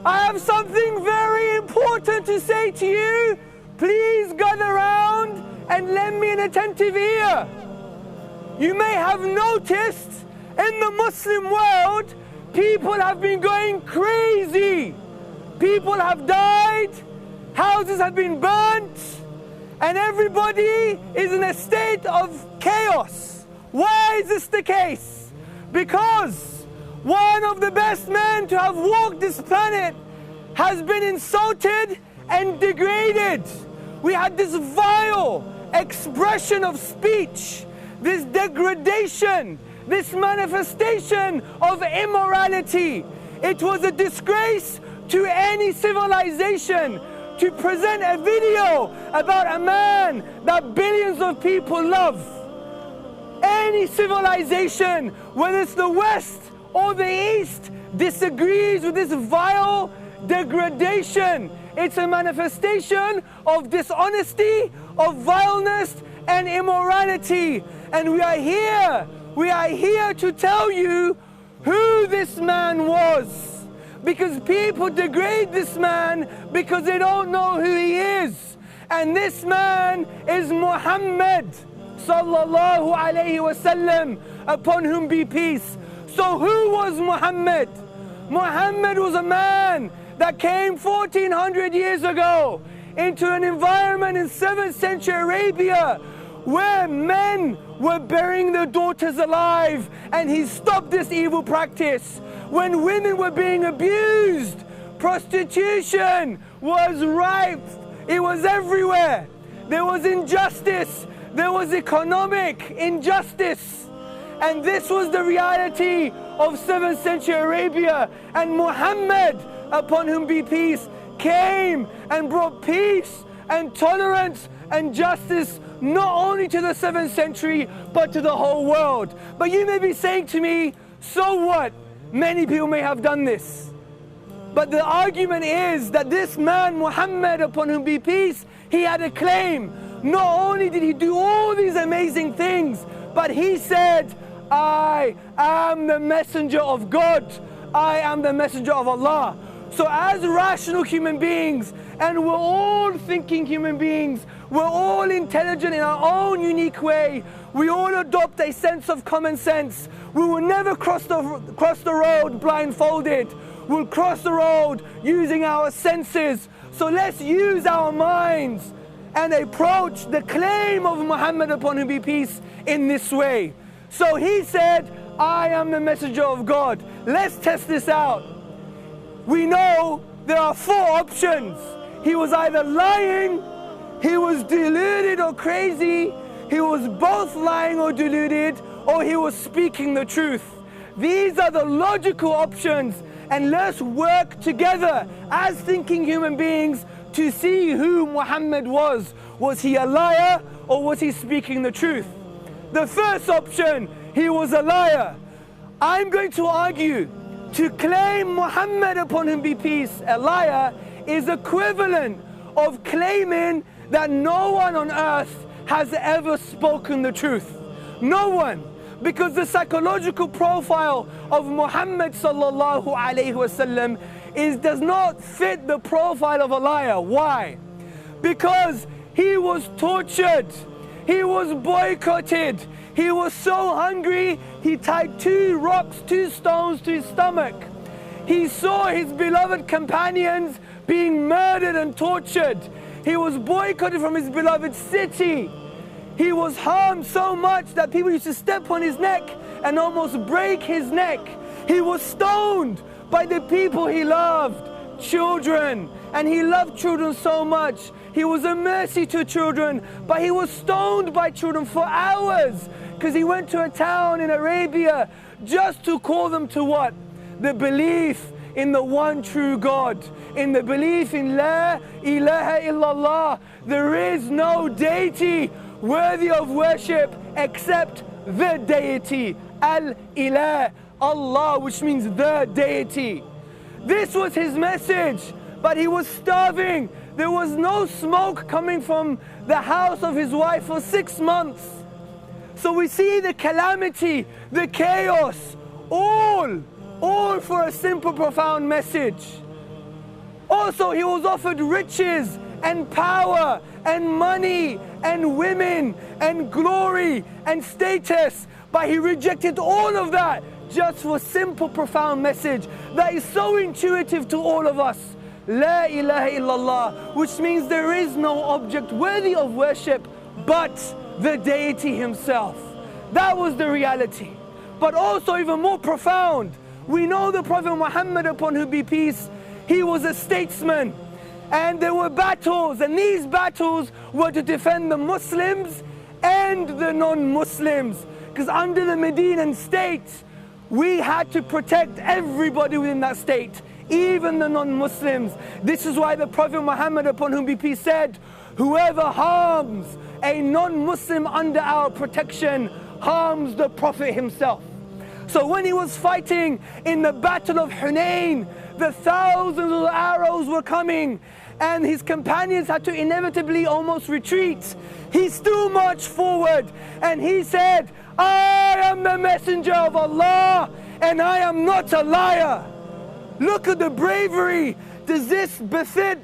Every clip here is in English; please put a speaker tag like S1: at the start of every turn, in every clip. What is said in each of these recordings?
S1: I have something very important to say to you. Please gather round and lend me an attentive ear. You may have noticed in the Muslim world, people have been going crazy. People have died, houses have been burnt, and everybody is in a state of chaos. Why is this the case? Because one of the best men to have walked this planet has been insulted and degraded. We had this vile expression of speech, this degradation, this manifestation of immorality. It was a disgrace to any civilization to present a video about a man that billions of people love. Any civilization, whether it's the West or the East, disagrees with this vile degradation. It's a manifestation of dishonesty, of vileness and immorality. And we are here to tell you who this man was. Because people degrade this man because they don't know who he is. And this man is Muhammad Sallallahu, Alaihi, upon whom be peace. So who was Muhammad? Muhammad was a man that came 1400 years ago into an environment in 7th century Arabia where men were burying their daughters alive, and he stopped this evil practice. When women were being abused, prostitution was rife, it was everywhere. There was injustice, there was economic injustice, and this was the reality of 7th century Arabia. And Muhammad, upon whom be peace, came and brought peace and tolerance and justice not only to the 7th century but to the whole world. But you may be saying to me, so what? Many people may have done this. But the argument is that this man Muhammad, upon whom be peace, he had a claim. Not only did he do all these amazing things, but he said, I am the messenger of God. I am the messenger of Allah. So as rational human beings, and we're all thinking human beings, we're all intelligent in our own unique way, we all adopt a sense of common sense. We will never cross the road blindfolded. We'll cross the road using our senses. So let's use our minds and approach the claim of Muhammad, upon whom be peace, in this way. So he said, I am the messenger of God. Let's test this out. We know there are 4 options. He was either lying, he was deluded or crazy, he was both lying or deluded, or he was speaking the truth. These are the logical options, and let's work together as thinking human beings to see who Muhammad was. Was he a liar, or was he speaking the truth? The first option, he was a liar. I'm going to argue, to claim Muhammad, upon whom be peace, a liar, is equivalent of claiming that no one on earth has ever spoken the truth. No one. Because the psychological profile of Muhammad Sallallahu Alaihi does not fit the profile of a liar. Why? Because he was tortured, he was boycotted, he was so hungry he tied 2 rocks, 2 stones to his stomach. He saw his beloved companions being murdered and tortured. He was boycotted from his beloved city. He was harmed so much that people used to step on his neck and almost break his neck. He was stoned by the people he loved, children, and he loved children so much. He was a mercy to children, but he was stoned by children for hours because he went to a town in Arabia just to call them to what? The belief in the one true God, in the belief in La ilaha illallah. There is no deity worthy of worship except the deity, Al-Ilah, Allah, which means the deity. This was his message, but he was starving. There was no smoke coming from the house of his wife for 6 months. So we see the calamity, the chaos, all for a simple, profound message. Also, he was offered riches and power and money and women and glory and status, but he rejected all of that just for a simple, profound message that is so intuitive to all of us. La ilaha illallah, which means there is no object worthy of worship but the deity himself. That was the reality. But also even more profound, we know the Prophet Muhammad, upon whom be peace, he was a statesman, and there were battles, and these battles were to defend the Muslims and the non-Muslims, because under the Medinan state we had to protect everybody within that state, even the non-Muslims. This is why the Prophet Muhammad, upon whom be peace, said, whoever harms a non-Muslim under our protection harms the Prophet himself. So when he was fighting in the battle of Hunain, the thousands of arrows were coming and his companions had to inevitably almost retreat. He still marched forward and he said, I am the messenger of Allah and I am not a liar. Look at the bravery. Does this befit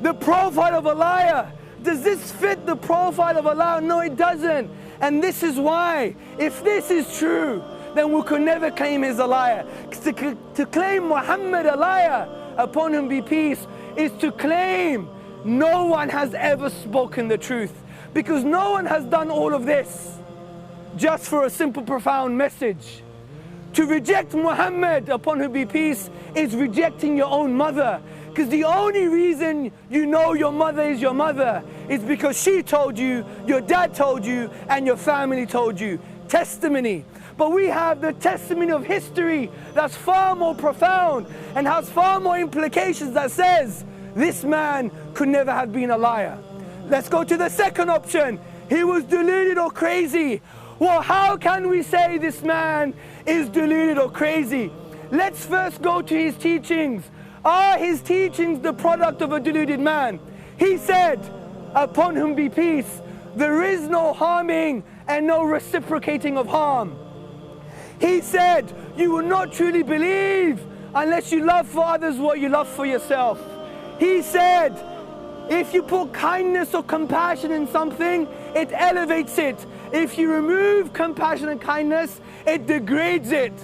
S1: the profile of a liar? Does this fit the profile of Allah? No, it doesn't. And this is why, if this is true, then we could never claim he's a liar. To claim Muhammad a liar, upon him be peace, is to claim no one has ever spoken the truth. Because no one has done all of this just for a simple, profound message. To reject Muhammad, upon whom be peace, is rejecting your own mother. Because the only reason you know your mother is your mother is because she told you, your dad told you, and your family told you. Testimony. But we have the testimony of history that's far more profound and has far more implications, that says this man could never have been a liar. Let's go to the second option. He was deluded or crazy. Well, how can we say this man is deluded or crazy? Let's first go to his teachings. Are his teachings the product of a deluded man? He said, upon whom be peace, there is no harming and no reciprocating of harm. He said, you will not truly believe unless you love for others what you love for yourself. He said, if you put kindness or compassion in something, it elevates it. If you remove compassion and kindness, it degrades it.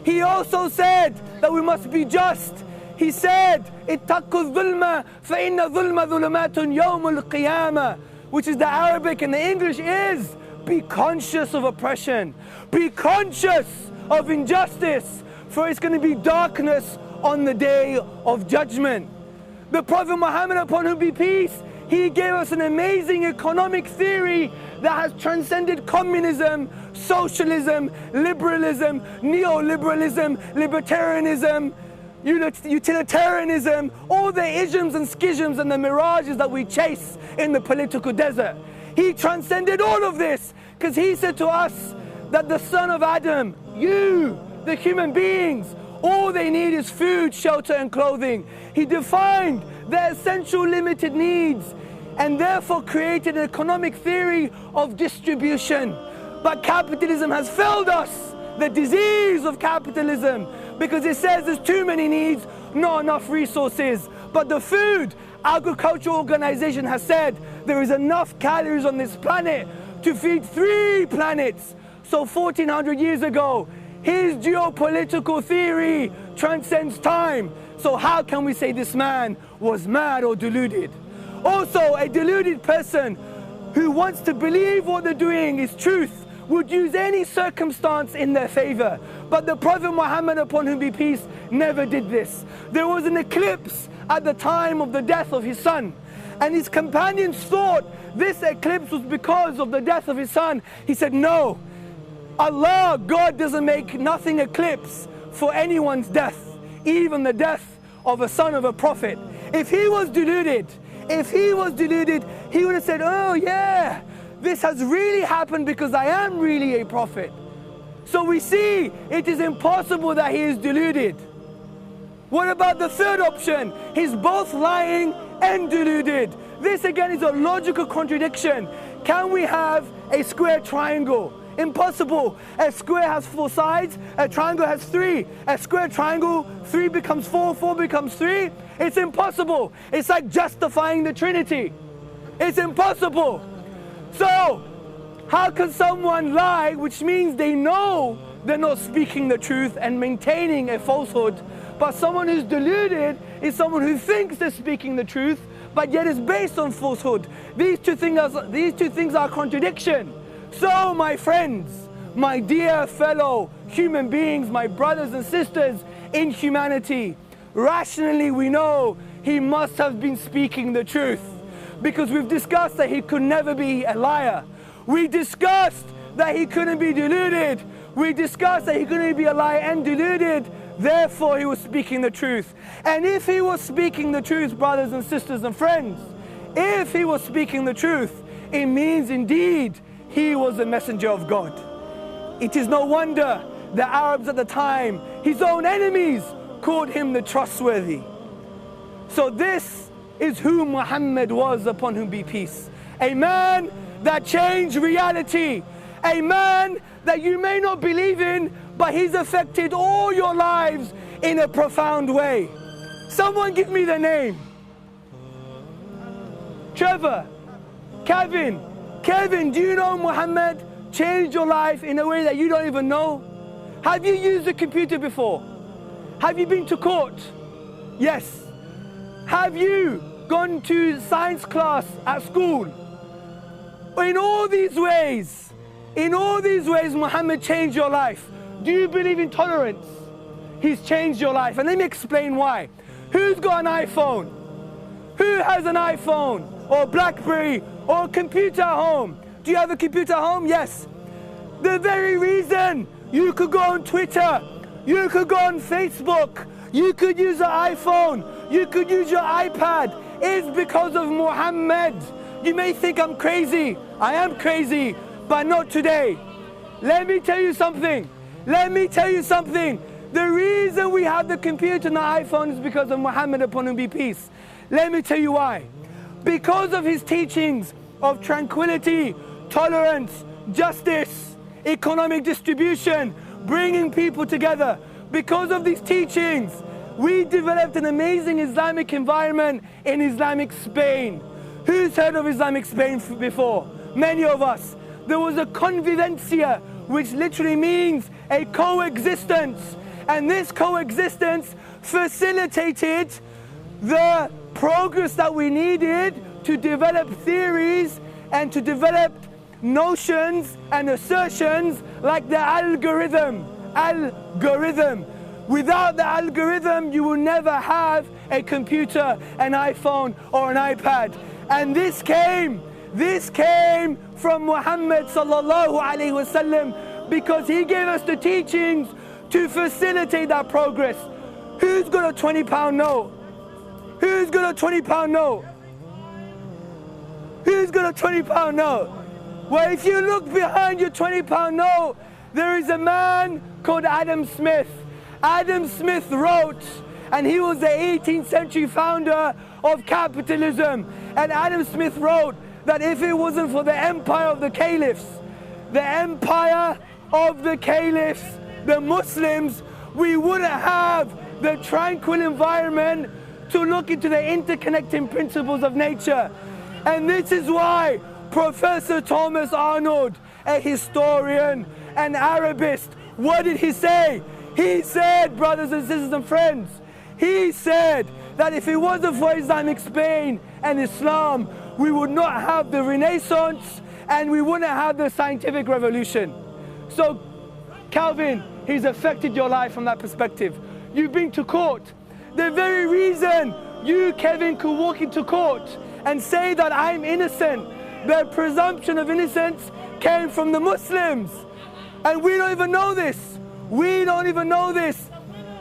S1: He also said that we must be just. He said, اتقوا الظلم فإن الظلم ظلمات يوم القيامة, which is the Arabic, and the English is, be conscious of oppression. Be conscious of injustice, for it's going to be darkness on the day of judgment. The Prophet Muhammad, upon whom be peace, he gave us an amazing economic theory that has transcended communism, socialism, liberalism, neoliberalism, libertarianism, utilitarianism, all the isms and schisms and the mirages that we chase in the political desert. He transcended all of this because he said to us that the son of Adam, you, the human beings, all they need is food, shelter and clothing. He defined their essential limited needs and therefore created an economic theory of distribution. But capitalism has failed us, the disease of capitalism, because it says there's too many needs, not enough resources. But the Food Agricultural Organization has said there is enough calories on this planet to feed 3 planets. So 1400 years ago, his geopolitical theory transcends time. So how can we say this man was mad or deluded? Also, a deluded person who wants to believe what they're doing is truth would use any circumstance in their favor. But the Prophet Muhammad, upon whom be peace, never did this. There was an eclipse at the time of the death of his son, and his companions thought this eclipse was because of the death of his son. He said, no, Allah, God doesn't make nothing eclipse for anyone's death, even the death of a son of a prophet. If he was deluded, he would have said, oh yeah, this has really happened because I am really a prophet. So we see it is impossible that he is deluded. What about the third option? He's both lying and deluded. This again is a logical contradiction. Can we have a square triangle? Impossible. A square has 4 sides, a triangle has 3. A square triangle, 3 becomes 4, 4 becomes 3. It's impossible. It's like justifying the Trinity. It's impossible. So, how can someone lie, which means they know they're not speaking the truth and maintaining a falsehood, but someone who's deluded is someone who thinks they're speaking the truth, but yet is based on falsehood. These two things are contradiction. So, my friends, my dear fellow human beings, my brothers and sisters in humanity, rationally we know he must have been speaking the truth, because we've discussed that he could never be a liar. We discussed that he couldn't be deluded. We discussed that he couldn't be a liar and deluded. Therefore, he was speaking the truth. And if he was speaking the truth, brothers and sisters and friends, if he was speaking the truth, it means indeed he was a messenger of God. It is no wonder the Arabs at the time, his own enemies, called him the trustworthy. So this is who Muhammad was, upon whom be peace. A man that changed reality. A man that you may not believe in, but he's affected all your lives in a profound way. Someone give me the name. Trevor, Kevin, do you know Muhammad changed your life in a way that you don't even know? Have you used a computer before? Have you been to court? Yes. Have you gone to science class at school? In all these ways, Muhammad changed your life. Do you believe in tolerance? He's changed your life. And let me explain why. Who's got an iPhone? Who has an iPhone or BlackBerry or a computer at home? Do you have a computer at home? Yes. The very reason you could go on Twitter, you could go on Facebook, you could use an iPhone, you could use your iPad, is because of Muhammad. You may think I'm crazy. I am crazy, but not today. Let me tell you something. The reason we have the computer and the iPhone is because of Muhammad, upon whom be peace. Let me tell you why. Because of his teachings of tranquility, tolerance, justice, economic distribution, bringing people together. Because of these teachings, we developed an amazing Islamic environment in Islamic Spain. Who's heard of Islamic Spain before? Many of us. There was a convivencia, which literally means a coexistence. And this coexistence facilitated the progress that we needed to develop theories and to develop notions and assertions like the algorithm. Without the algorithm, you will never have a computer, an iPhone, or an iPad. And this came from Muhammad Sallallahu, Alaihi, because he gave us the teachings to facilitate that progress. Who's got a £20 note? Who's got a £20 note? Who's got a £20 note? Well, if you look behind your £20 note, there is a man called Adam Smith. Adam Smith wrote, and he was the 18th century founder of capitalism. And Adam Smith wrote that if it wasn't for the empire of the caliphs, the Muslims, we wouldn't have the tranquil environment to look into the interconnecting principles of nature. And this is why Professor Thomas Arnold, a historian, an Arabist, what did he say? He said, brothers and sisters and friends, he said that if it wasn't for Islamic Spain and Islam, we would not have the Renaissance and we wouldn't have the scientific revolution. So, Calvin, he's affected your life from that perspective. You've been to court. The very reason you, Kevin, could walk into court and say that I'm innocent, the presumption of innocence came from the Muslims. And we don't even know this.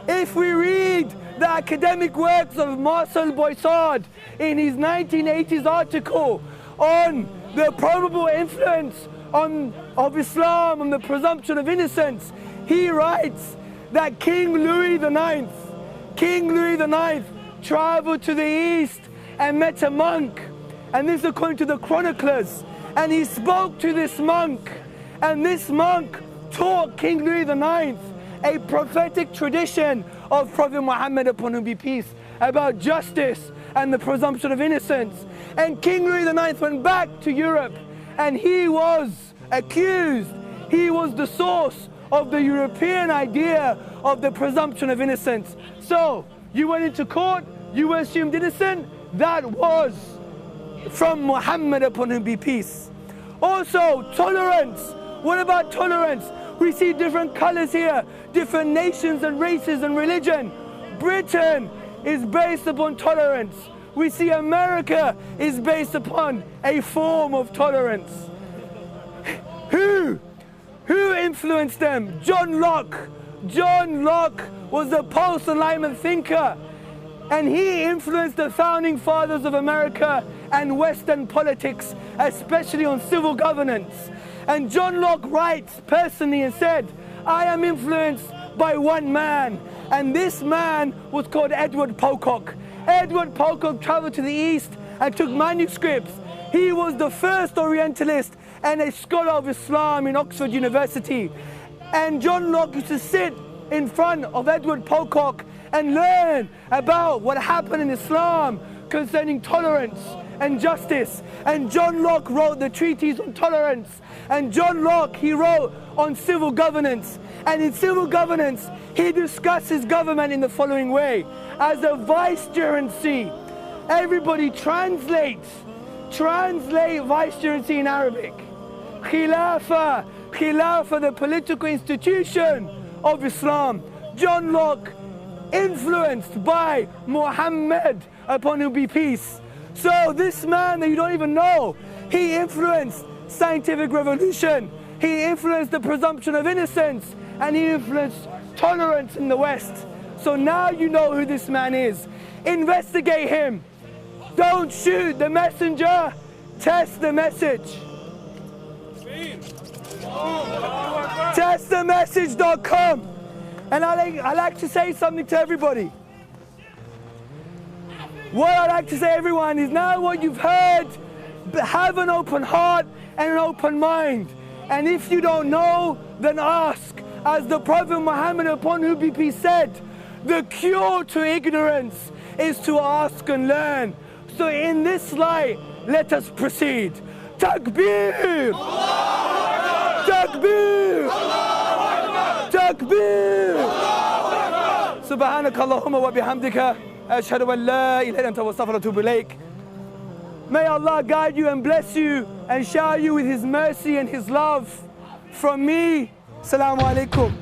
S1: If we read the academic works of Marcel Boissard in his 1980s article on the probable influence of Islam on the presumption of innocence, he writes that King Louis IX traveled to the east and met a monk, and this according to the chroniclers, and he spoke to this monk And this monk taught King Louis IX a prophetic tradition of Prophet Muhammad, upon whom be peace, about justice and the presumption of innocence. And King Louis IX went back to Europe, and he was accused. He was the source of the European idea of the presumption of innocence. So you went into court, you were assumed innocent. That was from Muhammad, upon whom be peace. Also, tolerance. What about tolerance? We see different colors here, different nations and races and religion. Britain is based upon tolerance. We see America is based upon a form of tolerance. Who influenced them? John Locke. John Locke was a post-Enlightenment thinker, and he influenced the founding fathers of America and Western politics, especially on civil governance. And John Locke writes personally and said, I am influenced by one man, and this man was called Edward Pocock. Edward Pocock traveled to the East and took manuscripts. He was the first Orientalist and a scholar of Islam in Oxford University. And John Locke used to sit in front of Edward Pocock and learn about what happened in Islam concerning tolerance and justice. And John Locke wrote the treatise on tolerance. And John Locke, he wrote on civil governance. And in civil governance, he discusses government in the following way. As a vicegerency, everybody translate vicegerency in Arabic. Khilafah, the political institution of Islam. John Locke, influenced by Muhammad, upon whom be peace. So this man that you don't even know, he influenced scientific revolution, he influenced the presumption of innocence, and he influenced tolerance in the West. So now you know who this man is. Investigate him. Don't shoot the messenger, test the message. Testthemessage.com. And I like to say something to everybody. What I like to say to everyone is, now what you've heard, have an open heart and an open mind. And if you don't know, then ask. As the Prophet Muhammad, upon whom be peace, said, the cure to ignorance is to ask and learn. So in this light, let us proceed. Takbir! Takbir! Takbir! Subhanakallahumma wa bihamdika. Ashhadu an la ilaha illa anta wa astaghfiruka wa atubu ilayk. May Allah guide you and bless you and shower you with His mercy and His love. From me, Assalamu alaikum.